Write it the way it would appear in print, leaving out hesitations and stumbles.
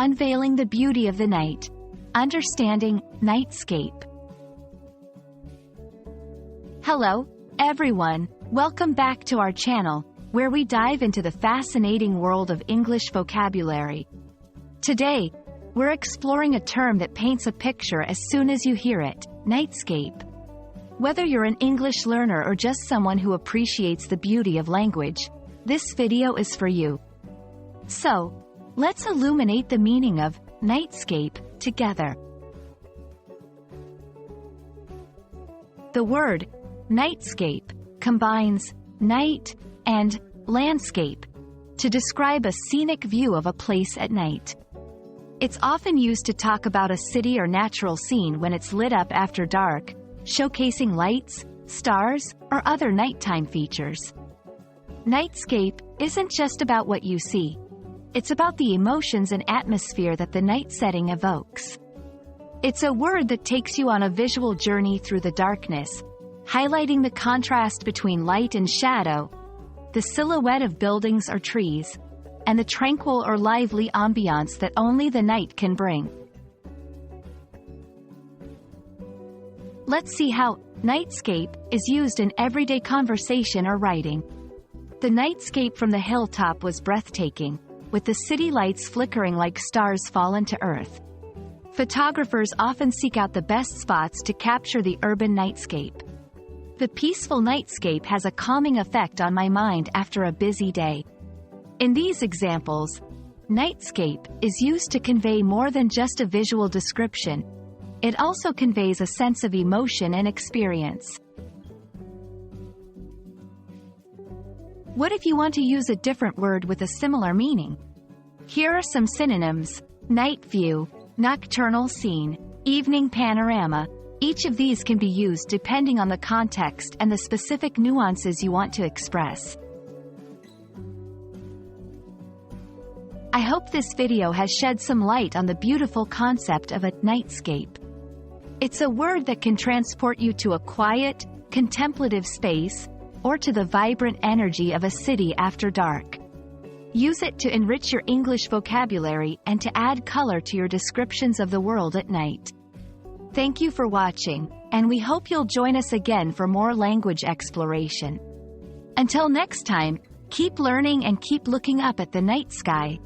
Unveiling the Beauty of the Night. Understanding Nightscape. Hello, everyone. Welcome back to our channel, where we dive into the fascinating world of English vocabulary. Today, we're exploring a term that paints a picture as soon as you hear it: nightscape. Whether you're an English learner or just someone who appreciates the beauty of language, this video is for you. So, let's illuminate the meaning of nightscape together. The word nightscape combines night and landscape to describe a scenic view of a place at night. It's often used to talk about a city or natural scene when it's lit up after dark, showcasing lights, stars, or other nighttime features. Nightscape isn't just about what you see. It's about the emotions and atmosphere that the night setting evokes. It's a word that takes you on a visual journey through the darkness, highlighting the contrast between light and shadow, the silhouette of buildings or trees, and the tranquil or lively ambiance that only the night can bring. Let's see how nightscape is used in everyday conversation or writing. The nightscape from the hilltop was breathtaking, with the city lights flickering like stars fallen to earth. Photographers often seek out the best spots to capture the urban nightscape. The peaceful nightscape has a calming effect on my mind after a busy day. In these examples, nightscape is used to convey more than just a visual description. It also conveys a sense of emotion and experience. What if you want to use a different word with a similar meaning? Here are some synonyms: night view, nocturnal scene, evening panorama. Each of these can be used depending on the context and the specific nuances you want to express. I hope this video has shed some light on the beautiful concept of a nightscape. It's a word that can transport you to a quiet, contemplative space, or to the vibrant energy of a city after dark. Use it to enrich your English vocabulary and to add color to your descriptions of the world at night. Thank you for watching, and we hope you'll join us again for more language exploration. Until next time, keep learning and keep looking up at the night sky.